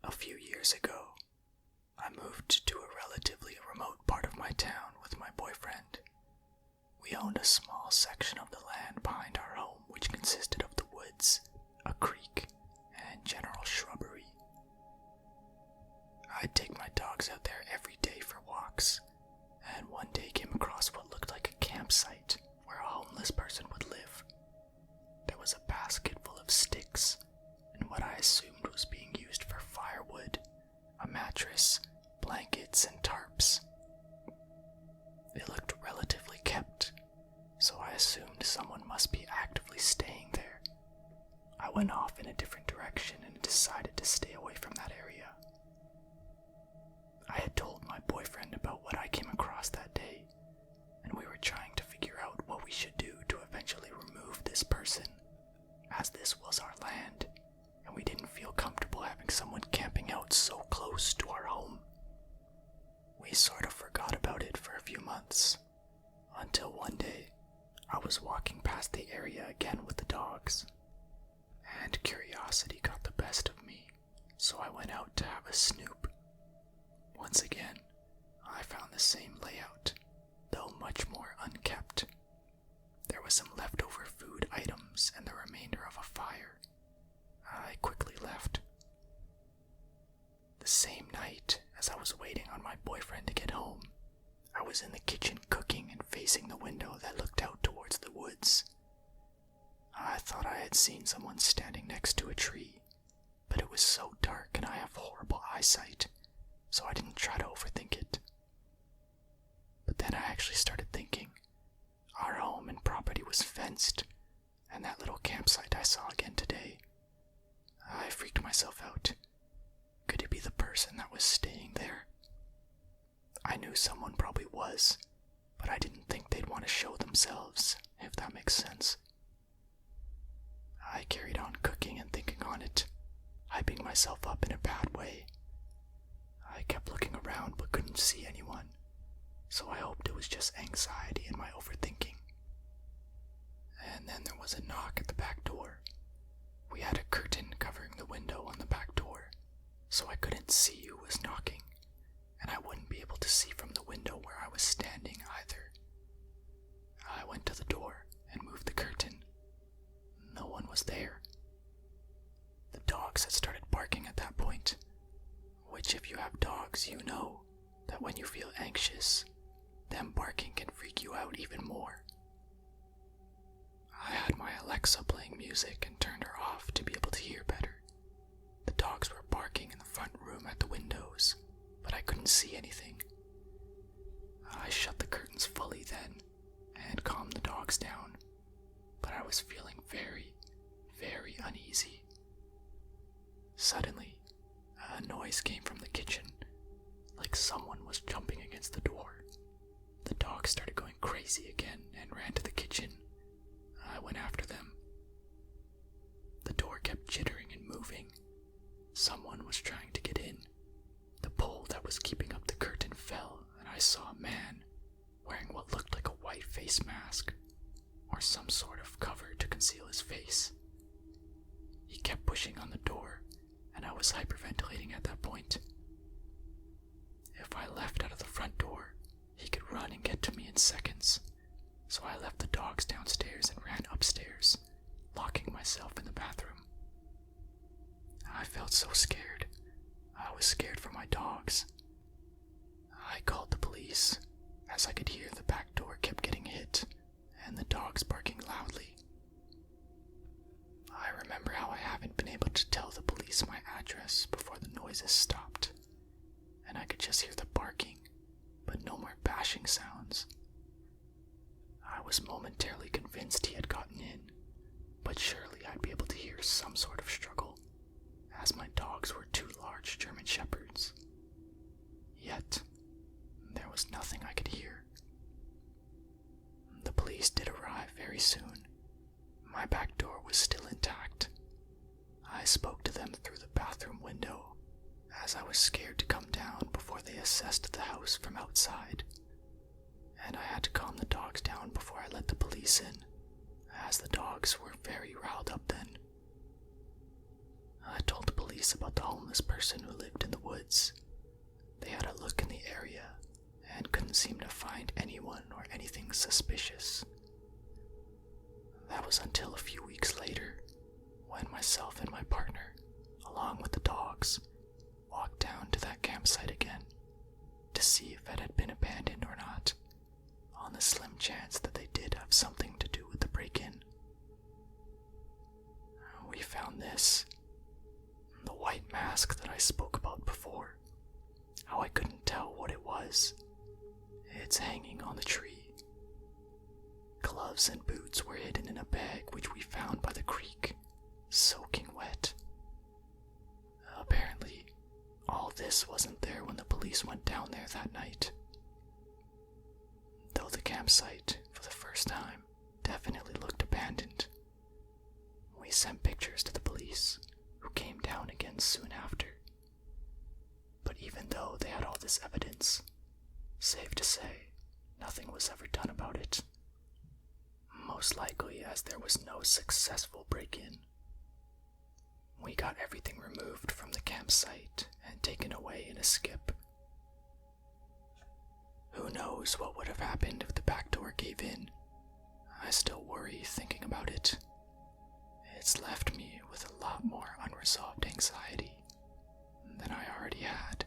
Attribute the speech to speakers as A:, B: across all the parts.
A: A few years ago, I moved to a relatively remote part of my town with my boyfriend. We owned a small section of the land behind our home which consisted of the woods, a creek, and general shrubbery. I'd take my dogs out there every day for walks, and one day came across what looked like a campsite where a homeless person would live. There was a basket full of sticks, and what I assumed was being used for firewood, a mattress, blankets, and tarps. It looked relatively kept, so I assumed someone must be actively staying there. I went off in a different direction and decided to stay away from that area. I had told my boyfriend about what I came across that day, and we were trying to figure out what we should do to eventually remove this person, as this was our land, and we didn't feel comfortable having someone camping out so close to our home. We sort of forgot about it for a few months, until one day, I was walking past the area again with the dogs, and curiosity got the best of me, so I went out to have a snoop. Once again, I found the same layout, though much more unkept. There was some leftover food items and the remainder of a fire. I quickly left. The same night, as I was waiting on my boyfriend to get home, I was in the kitchen cooking and facing the window that looked out towards the woods. I thought I had seen someone standing next to a tree, but it was so dark and I have horrible eyesight, so I didn't try to overthink it. But then I actually started thinking, our home and property was fenced, and that little campsite I saw again today. I freaked myself out. Could it be the person that was staying there? I knew someone probably was, but I didn't think they'd want to show themselves, if that makes sense. I carried on cooking and thinking on it, hyping myself up in a bad way. I kept looking around but couldn't see anyone, so I hoped it was just anxiety and my overthinking. And then there was a knock at the back door. We had a curtain covering the window on the back door, so I couldn't see who was knocking, and I wouldn't be able to see from the window where I was standing either. I went to the door and moved the curtain. No one was there. The dogs had started barking at that point, which if you have dogs you know that when you feel anxious, them barking can freak you out even more. I had my Alexa playing music and turned her off to be able to hear better. The dogs were barking in the front room at the windows, but I couldn't see anything. I shut the curtains fully then and calmed the dogs down, but I was feeling very, very uneasy. Suddenly, a noise came from the kitchen, like someone was jumping against the door. The dogs started going crazy again and ran to the kitchen. I went after them. The door kept jittering and moving. Someone was trying to get in. The pole that was keeping up the curtain fell, and I saw a man wearing what looked like a white face mask, or some sort of cover to conceal his face. He kept pushing on the door, and I was hyperventilating at that point. If I left out of the front door, he could run and get to me in seconds, so I left the dogs downstairs and ran upstairs, locking myself in the bathroom. I felt so scared. I was scared for my dogs. I called the police, as I could hear the back door kept getting hit, and the dogs barking loudly. I remember how I haven't been able to tell the police my address before the noises stopped, and I could just hear the barking, but no more bashing sounds. I was momentarily convinced he had gotten in, but surely I'd be able to hear some sort of struggle, as my dogs were two large German shepherds. Yet, there was nothing I could hear. The police did arrive very soon. My back door was still intact. I spoke to them through the bathroom window, as I was scared to come down before they assessed the house from outside, and I had to calm the dogs down before I let the police in, as the dogs were very riled up then. I told the police police about the homeless person who lived in the woods. They had a look in the area and couldn't seem to find anyone or anything suspicious. That was until a few weeks later, when myself and my partner, along with the dogs, walked down to that campsite again to see if it had been abandoned or not, on the slim chance that they did have something to do with the break-in. We found this, the white mask that I spoke about before. How I couldn't tell what it was. It's hanging on the tree. Gloves and boots were hidden in a bag which we found by the creek, soaking wet. Apparently, all this wasn't there when the police went down there that night. Though the campsite, for the first time, definitely looked abandoned. We sent pictures to the police, who came down again soon after. But even though they had all this evidence, safe to say, nothing was ever done about it. Most likely as there was no successful break-in. We got everything removed from the campsite and taken away in a skip. Who knows what would have happened if the back door gave in? I still worry thinking about it. It's left me with a lot more unresolved anxiety than I already had.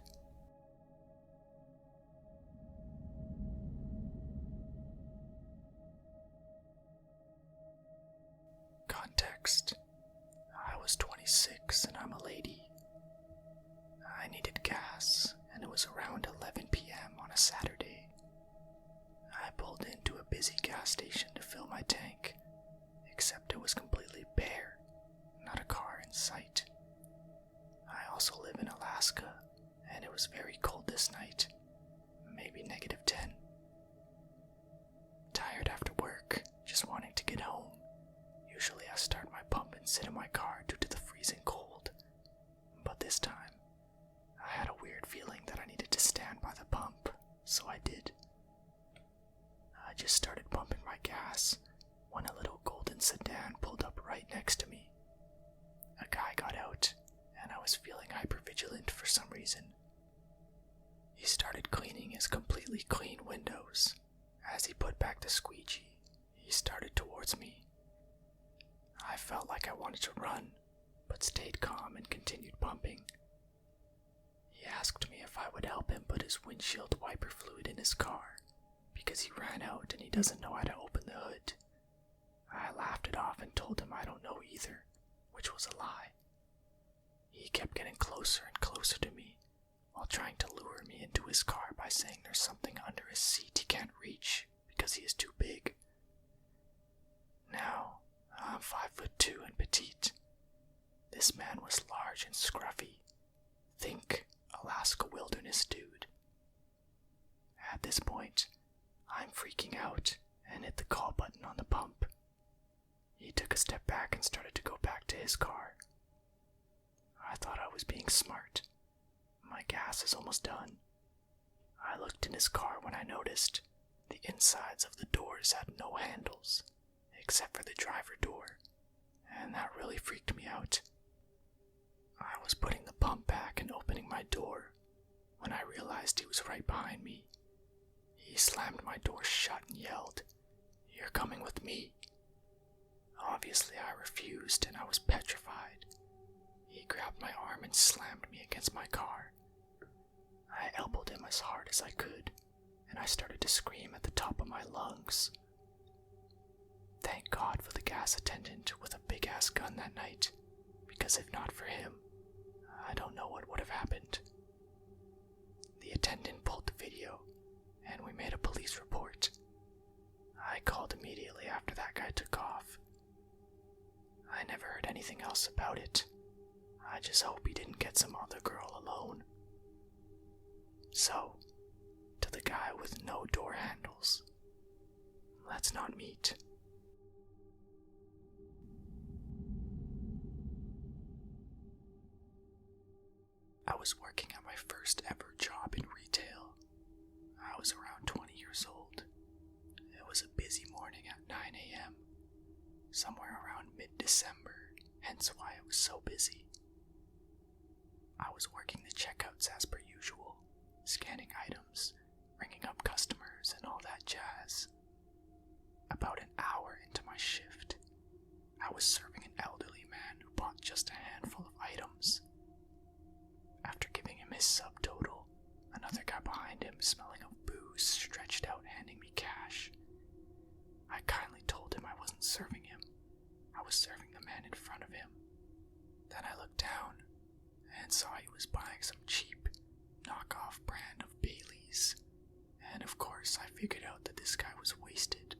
A: Context. I was 26 and I'm a lady. I needed gas, and it was around 11 p.m. on a Saturday. I pulled into a busy gas station to fill my tank, except it was completely bare, not a car in sight. I also live in Alaska, and it was very cold this night, maybe -10. Tired after work, just wanting to get home. Usually I start my pump and sit in my car due to the freezing cold, but this time, I had a weird feeling that I needed to stand by the pump, so I did. I just started pumping my gas when a little golden sedan pulled up right next to me. A guy got out, and I was feeling hypervigilant for some reason. He started cleaning his completely clean windows. As he put back the squeegee, he started towards me. I felt like I wanted to run, but stayed calm and continued pumping. He asked me if I would help him put his windshield wiper fluid in his car, because he ran out and he doesn't know how to open the hood. I laughed it off and told him I don't know either, which was a lie. He kept getting closer and closer to me, while trying to lure me into his car by saying there's something under his seat he can't reach because he is too big. Now, I'm 5'2" and petite. This man was large and scruffy. Think Alaska wilderness dude. At this point, I'm freaking out and hit the call button on the pump. He took a step back and started to go back to his car. I thought I was being smart. My gas is almost done. I looked in his car when I noticed the insides of the doors had no handles, except for the driver door, and that really freaked me out. I was putting the pump back and opening my door when I realized he was right behind me. He slammed my door shut and yelled, "You're coming with me." Obviously I refused and I was petrified. He grabbed my arm and slammed me against my car. I elbowed him as hard as I could, and I started to scream at the top of my lungs. Thank God for the gas attendant with a big-ass gun that night, because if not for him, I don't know what would have happened. The attendant pulled the video, and we made a police report. I called immediately after that guy took off. I never heard anything else about it. I just hope he didn't get some other girl alone. So, to the guy with no door handles, let's not meet. I was working at my first ever job in retail. I was around 20 years old. It was a busy morning at 9 a.m., somewhere around mid-December, hence why it was so busy. I was working the checkouts as per usual, scanning items, ringing up customers, and all that jazz. About an hour into my shift, I was serving an elderly man who bought just a handful of items. After giving him his subtotal, another guy behind him, smelling of booze, stretched out handing me cash. I kindly told him I wasn't serving him. I was serving the man in front of him. Then I looked down and saw he was buying some cheap, knockoff brand of Baileys, and of course I figured out that this guy was wasted.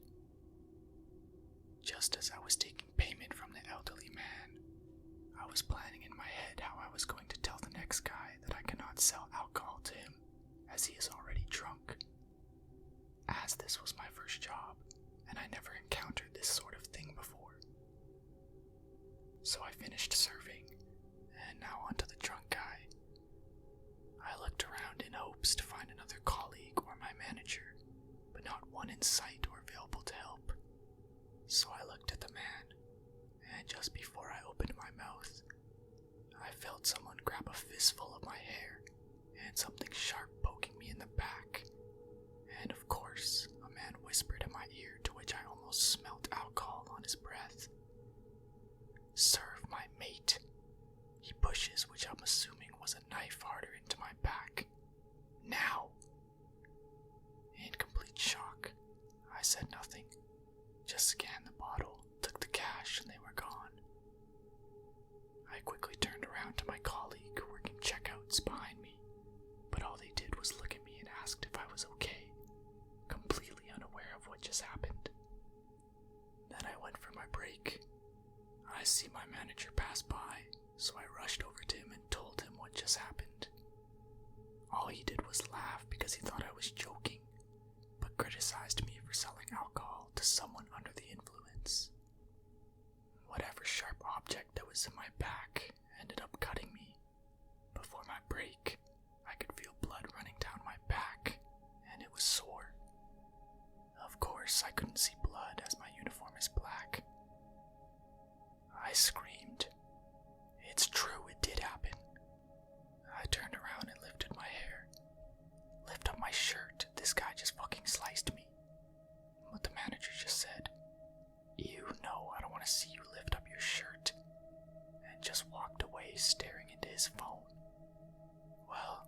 A: Just as I was taking payment from the elderly man, I was planning in my head how I was going to tell the next guy that I cannot sell alcohol to him, as he is already drunk. As this was my first job, and I never encountered this sort of thing before. So I finished serving, and now onto the drunk guy. I looked around in hopes to find another colleague or my manager, but not one in sight or available to help. So I looked at the man, and just before I opened my mouth, I felt someone grab a fistful of my hair and something sharp poking me in the back. And of course, a man whispered in my ear, to which I almost smelt alcohol on his breath. "Serve my mate." He pushes, which I'm assuming was a knife harder into my back. "Now!" In complete shock, I said nothing, just scanned the bottle, took the cash, and they were gone. I quickly turned around to my colleague working checkouts behind me, but all they did was look at me and asked if I was okay, completely unaware of what just happened. Then I went for my break. I see my manager pass by, so I rushed over to him and told him what just happened. All he did was laugh because he thought I was joking, but criticized me for selling alcohol to someone under the influence. Whatever sharp object that was in my back ended up cutting me. Before my break, I could feel blood running down my back, and it was sore. Of course, I couldn't see blood as my uniform is black. I screamed. It's true, it did happen. I turned around and lifted my hair. Lift up my shirt, this guy just fucking sliced me. But the manager just said, "Ew, no, I don't want to see you lift up your shirt," and just walked away staring into his phone. Well,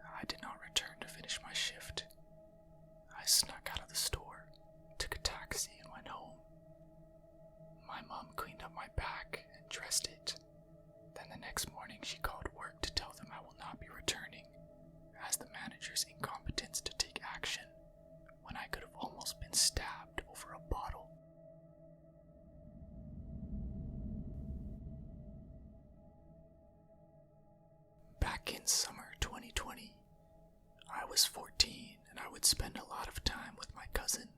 A: I did not return to finish my shift. I snuck out of the store, took a taxi, and went home. My mom cleaned up my back and dressed it. Then the next morning she called work to tell them I will not be returning, as the manager's incompetence to take action when I could have almost been stabbed over a bottle. Back in summer 2020, I was 14 and I would spend a lot of time with my cousin.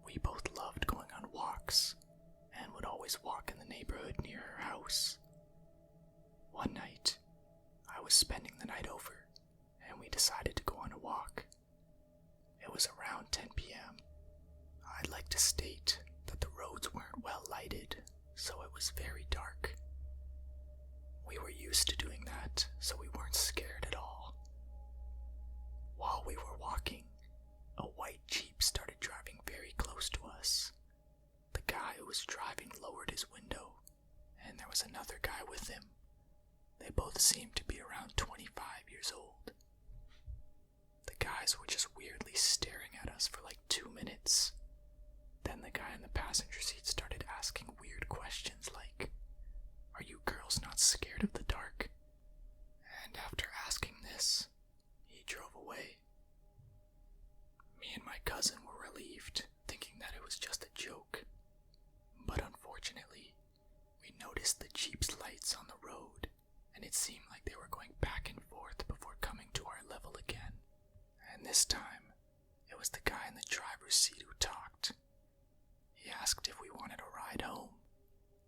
A: We both loved going on walks and would always walk in the neighborhood near her house. One night, I was spending the night over, and we decided to go on a walk. It was around 10 p.m. I'd like to state that the roads weren't well lighted, so it was very dark. We were used to doing that, so we weren't scared at all. While we were walking, a white Jeep started driving very close to us. The guy who was driving lowered his window, and there was another guy with him. They both seemed to be around 25 years old. The guys were just weirdly staring at us for like 2 minutes. Then the guy in the passenger seat started asking weird questions like, "Are you girls not scared of the dark?" And after asking this, he drove away. Me and my cousin were relieved, thinking that it was just a joke. But unfortunately, we noticed the Jeep's lights on the road, and it seemed like they were going back and forth before coming to our level again. And this time, it was the guy in the driver's seat who talked. He asked if we wanted a ride home,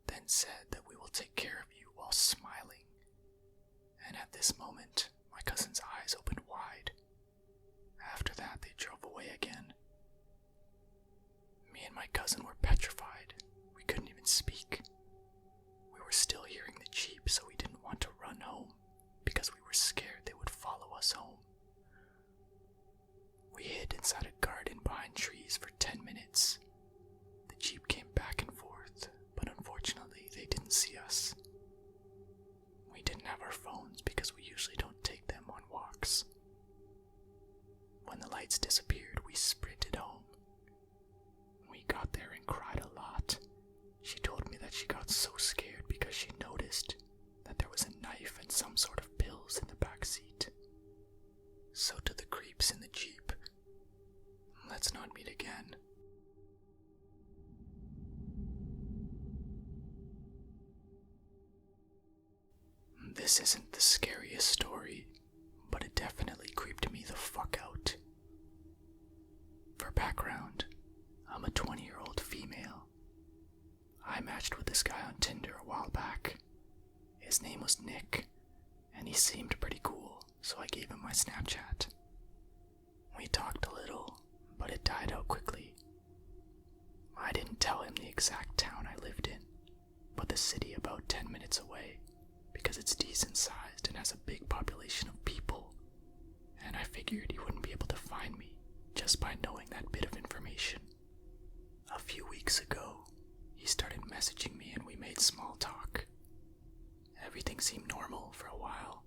A: then said that we will take care of you while smiling. And at this moment, my cousin's eyes opened wide. After that, they drove away again. Me and my cousin were petrified. We couldn't even speak. We were still hearing the Jeep, so we didn't want to run home. our phones because we usually don't take them on walks. When the lights disappeared, we sprinted home. We got there and cried a lot. She told me that she got so scared because she noticed that there was a knife and some sort of pills in the back seat. So to the creeps in the Jeep, let's not meet again. This isn't the scariest story, but it definitely creeped me the fuck out. For background, I'm a 20-year-old female. I matched with this guy on Tinder a while back. His name was Nick, and he seemed pretty cool, so I gave him my Snapchat. We talked a little, but it died out quickly. I didn't tell him the exact town I lived in, but the city about 10 minutes away, because it's decent sized and has a big population of people, and I figured he wouldn't be able to find me just by knowing that bit of information. A few weeks ago, he started messaging me and we made small talk. Everything seemed normal for a while,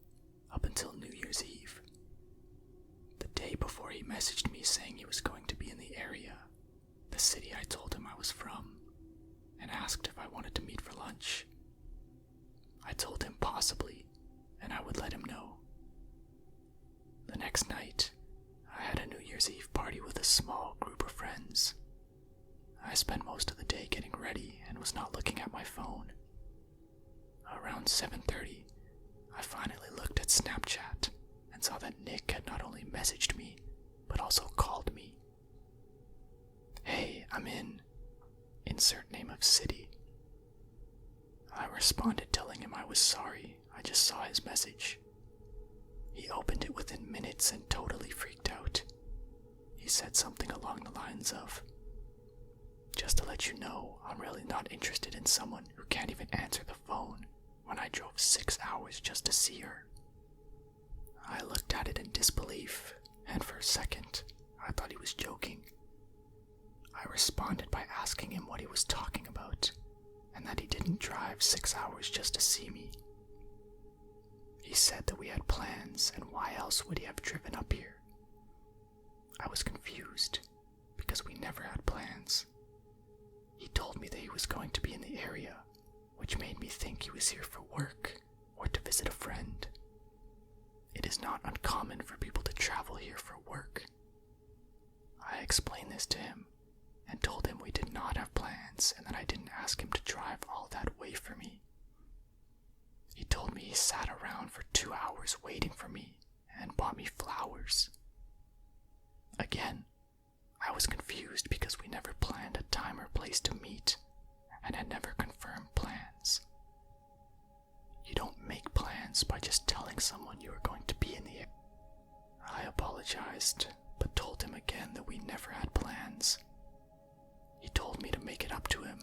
A: up until New Year's Eve. The day before he messaged me saying he was going to be in the area, the city I told him I was from, and asked if I wanted to meet for lunch. I told him possibly, and I would let him know. The next night, I had a New Year's Eve party with a small group of friends. I spent most of the day getting ready and was not looking at my phone. Around 7:30, I finally looked at Snapchat and saw that Nick had not only messaged me, but also called me. "Hey, I'm in," insert name of city. I responded telling him I was sorry, I just saw his message. He opened it within minutes and totally freaked out. He said something along the lines of, "Just to let you know, I'm really not interested in someone who can't even answer the phone when I drove 6 hours just to see her." I looked at it in disbelief, and for a second, I thought he was joking. I responded by asking him what he was talking about, and that he didn't drive 6 hours just to see me. He said that we had plans, and why else would he have driven up here? I was confused, because we never had plans. He told me that he was going to be in the area, which made me think he was here for work, or to visit a friend. It is not uncommon for people to travel here for work. I explained this to him, and told him we did not have plans and that I didn't ask him to drive all that way for me. He told me he sat around for 2 hours waiting for me and bought me flowers. Again, I was confused because we never planned a time or place to meet and had never confirmed plans. You don't make plans by just telling someone you are going to be in the area. I apologized, but told him again that we never had plans. He told me to make it up to him.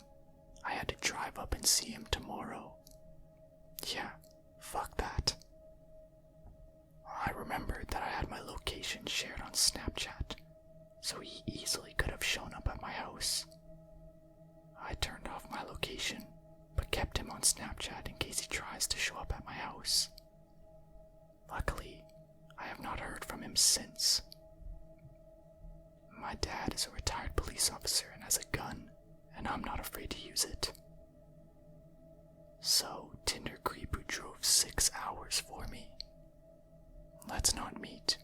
A: I had to drive up and see him tomorrow. Yeah, fuck that. I remembered that I had my location shared on Snapchat, so he easily could have shown up at my house. I turned off my location, but kept him on Snapchat in case he tries to show up at my house. Luckily, I have not heard from him since. My dad is a retired police officer and has a gun, and I'm not afraid to use it. So, Tinder creep who drove 6 hours for me. Let's not meet.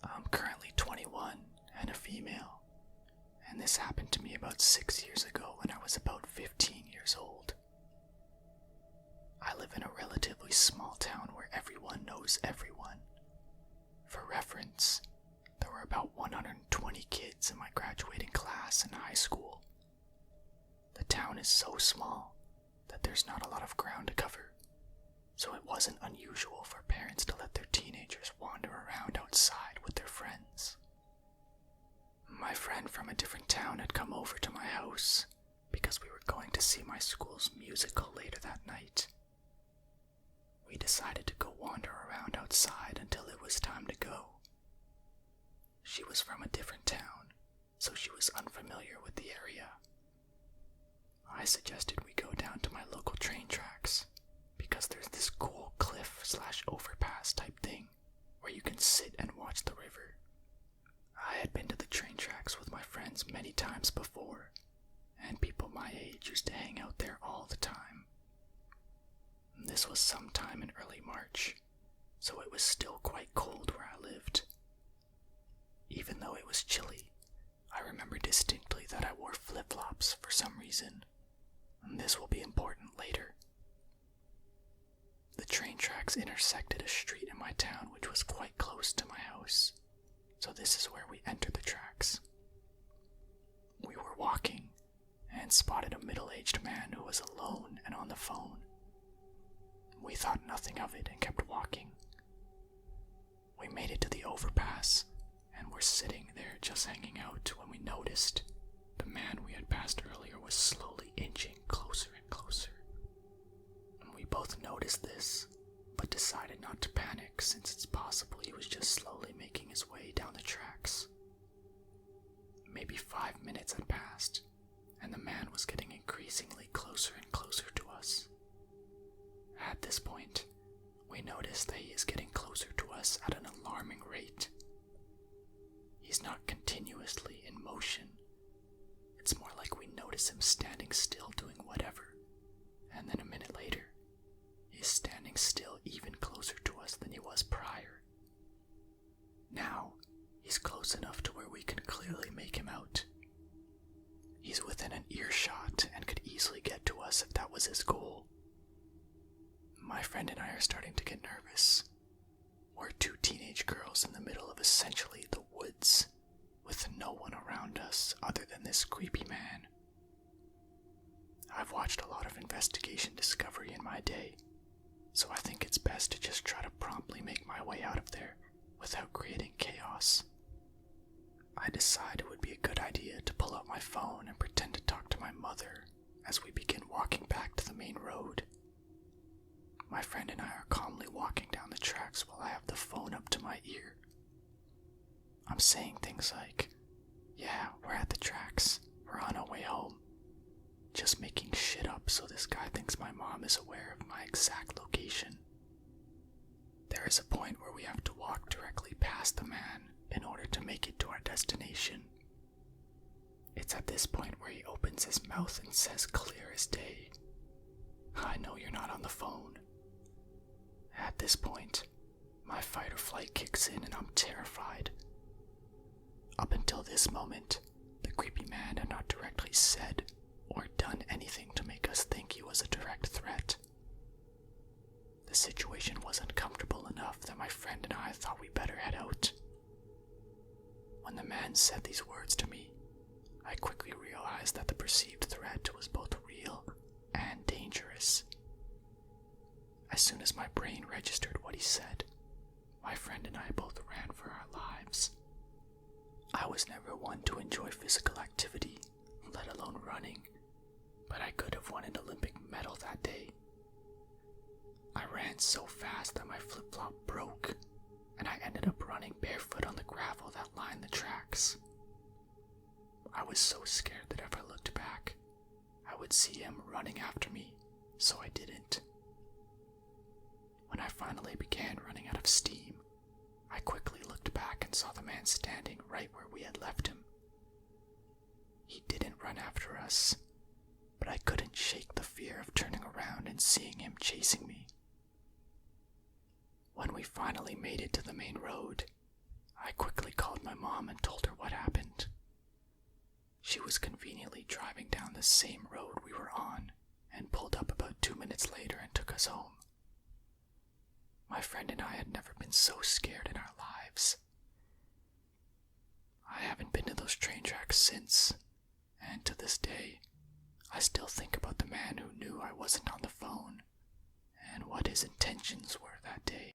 A: I'm currently 21 and a female, and this happened to me about 6 years ago when I was about 15 years old. I live in a relatively small town where everyone knows everyone. For reference, there were about 120 kids in my graduating class in high school. The town is so small that there's not a lot of ground to cover, so it wasn't unusual for parents to let their teenagers wander around outside with their friends. My friend from a different town had come over to my house because we were going to see my school's musical later that night. We decided to go wander around outside until it was time to go. She was from a different town, so she was unfamiliar with the area. I suggested we go down to my local train tracks because there's this cool cliff/overpass type thing where you can sit and watch the river. I had been to the train tracks with my friends many times before, and people my age used to hang out there all the time. This was sometime in early March, so it was still quite cold where I lived. Even though it was chilly, I remember distinctly that I wore flip-flops for some reason, and this will be important later. The train tracks intersected a street in my town which was quite close to my house, so this is where we entered the tracks. We were walking and spotted a middle-aged man who was alone and on the phone. We thought nothing of it and kept walking. We made it to the overpass and were sitting there just hanging out when we noticed the man we had passed earlier was slowly inching closer and closer. And we both noticed this, but decided not to panic since it's possible he was just slowly making his way down the tracks. Maybe 5 minutes had passed, and the man was getting increasingly closer and closer to us. At this point, we noticed that he is getting closer to us at an alarming rate. He's not continuously in motion. It's more like we notice him standing still doing whatever, and then a minute later, he's standing still even closer to us than he was prior. Now, he's close enough to where we can clearly make him out. He's within an earshot and could easily get to us if that was his goal. My friend and I are starting to get nervous. We're two teenage girls in the middle of essentially the woods, with no one around us other than this creepy man. I've watched a lot of investigation Discovery in my day, so I think it's best to just try to promptly make my way out of there without creating chaos. I decide it would be a good idea to pull out my phone and pretend to talk to my mother as we begin walking back to the main road. My friend and I are calmly walking down the tracks while I have the phone up to my ear. I'm saying things like, "Yeah, we're at the tracks. We're on our way home." Just making shit up so this guy thinks my mom is aware of my exact location. There is a point where we have to walk directly past the man in order to make it to our destination. It's at this point where he opens his mouth and says clear as day, "I know you're not on the phone." At this point, my fight or flight kicks in and I'm terrified. Up until this moment, the creepy man had not directly said or done anything to make us think he was a direct threat. The situation was uncomfortable enough that my friend and I thought we better head out. When the man said these words to me, I quickly realized that the perceived threat was both real and dangerous. As soon as my brain registered what he said, my friend and I both ran for our lives. I was never one to enjoy physical activity, let alone running, but I could have won an Olympic medal that day. I ran so fast that my flip-flop broke, and I ended up running barefoot on the gravel that lined the tracks. I was so scared that if I looked back, I would see him running after me, so I didn't. When I finally began running out of steam, I quickly looked back and saw the man standing right where we had left him. He didn't run after us, but I couldn't shake the fear of turning around and seeing him chasing me. When we finally made it to the main road, I quickly called my mom and told her what happened. She was conveniently driving down the same road we were on and pulled up about 2 minutes later and took us home. My friend and I had never been so scared in our lives. I haven't been to those train tracks since, and to this day, I still think about the man who knew I wasn't on the phone and what his intentions were that day.